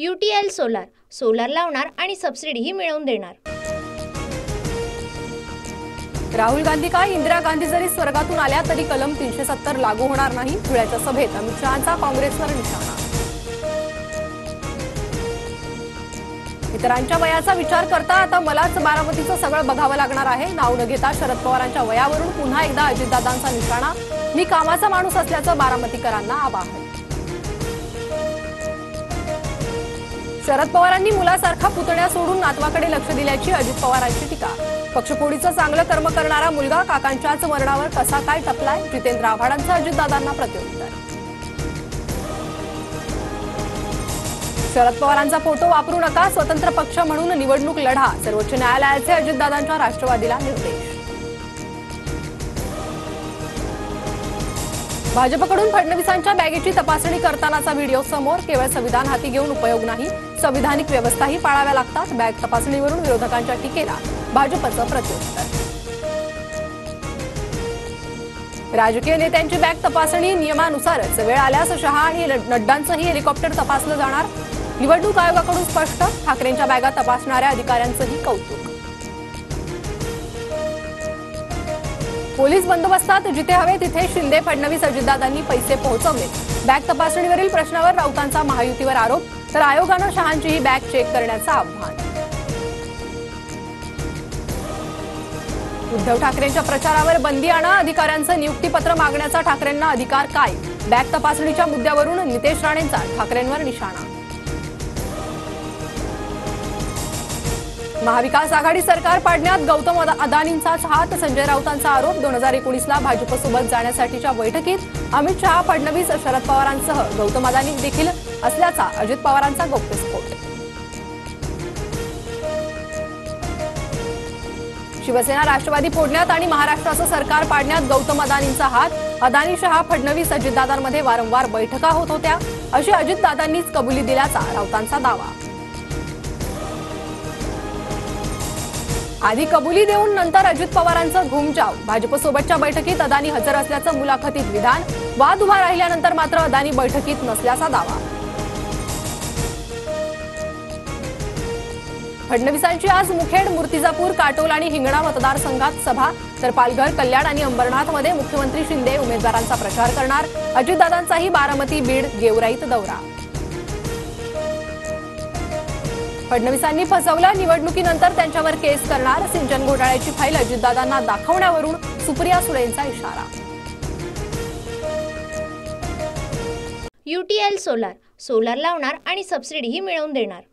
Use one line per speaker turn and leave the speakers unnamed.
UTL solar solar लावणार आणि सबसिडीही मिळवून देणार।
राहुल गांधी का इंदिरा गांधी जरी स्वर्गातून आल्या तरी कलम 370 लागू होणार नाही। धुळ्याच्या सभेत अमित शहांचा काँग्रेसवर निशाणा। इतरांच्या वयाचा विचार करता आता मलाच बारामतीचं सगळं बघावं लागणार आहे। नाव न घेता शरद पवारांच्या वयावरून पुन्हा एकदा अजितदादांचा निशाणा। मी कामाचा माणूस असल्याचं बारामतीकरांना आवाहन। शरद पवारांनी मुलासारखा पुतण्या सोडून नातवाकडे लक्ष दिल्याची अजित पवारांची टीका। पक्षफोडीचं चांगलं कर्म करणारा मुलगा काकांच्याच मरणावर कसा काय टपलाय? जितेंद्र आव्हाडांचं अजितदादांना प्रत्युत्तर। शरद पवारांचा फोटो वापरू नका, स्वतंत्र पक्ष म्हणून निवडणूक लढा। सर्वोच्च न्यायालयाचे अजितदादांच्या राष्ट्रवादीला निर्देश। भाजपकडून फडणवीसांच्या बॅगेची तपासणी करतानाचा व्हिडिओ समोर। केवळ संविधान हाती घेऊन उपयोग नाही, संविधानिक व्यवस्थाही पाळाव्या लागतात। बॅग तपासणीवरून विरोधकांच्या टीकेला भाजपचं प्रत्युत्तर। राजकीय नेत्यांची बॅग तपासणी नियमानुसारच, वेळ आल्यास शहा आणि नड्डांचंही हेलिकॉप्टर तपासलं जाणार। निवडणूक आयोगाकडून स्पष्ट। ठाकरेंच्या बॅगा तपासणाऱ्या अधिकाऱ्यांचंही कौतुक। पोलीस बंदोबस्तात जिथे हवे तिथे शिंदे फडणवीस अजितदादांनी पैसे पोहोचवले। बॅग तपासणीवरील प्रश्नावर राऊतांचा महायुतीवर आरोप, तर आयोगानं शहांचीही बॅग चेक करण्याचं आव्हान। उद्धव ठाकरेंच्या प्रचारावर बंदी आणा, अधिकाऱ्यांचं नियुक्तीपत्र मागण्याचा ठाकरेंना अधिकार काय? बॅग तपासणीच्या मुद्द्यावरून नितेश राणेंचा ठाकरेंवर निशाणा। महाविकास आघाडी सरकार पाडण्यात गौतम अदानींचाच हात, संजय राऊतांचा आरोप। 2019ला भाजपसोबत जाण्यासाठीच्या बैठकीत अमित शहा, फडणवीस, शरद पवारांसह गौतम अदानी देखील असल्याचा अजित पवारांचा गौप्यस्फोट। शिवसेना राष्ट्रवादी फोडण्यात आणि महाराष्ट्राचं सरकार पाडण्यात गौतम अदानींचा हात। अदानी, शहा, फडणवीस, अजितदादांमध्ये वारंवार बैठका होत होत्या, अशी अजितदादांनीच कबुली दिल्याचा राऊतांचा दावा। आधी कबुली देऊन नंतर अजित पवारांचं घुमजाव। भाजपसोबतच्या बैठकीत अदानी हजर असल्याचं मुलाखतीत विधान। वाद उभा राहिल्यानंतर मात्र अदानी बैठकीत नसल्याचा दावा। फडणवीसांची आज मुखेड, मूर्तिजापूर, काटोल आणि हिंगणा मतदारसंघात सभा, तर पालघर, कल्याण आणि अंबरनाथमध्ये मुख्यमंत्री शिंदे उमेदवारांचा प्रचार करणार। अजितदादांचाही बारामती, बीड, गेवराईत दौरा। फडणवीसांनी फसवलं, निवडणुकीनंतर त्यांच्यावर केस करणार। सिंचन घोटाळ्याची फाईल अजितदादांना दाखवण्यावरून सुप्रिया सुळेंचा इशारा।
UTL सोलार सोलार लावणार आणि सबसिडीही मिळवून देणार।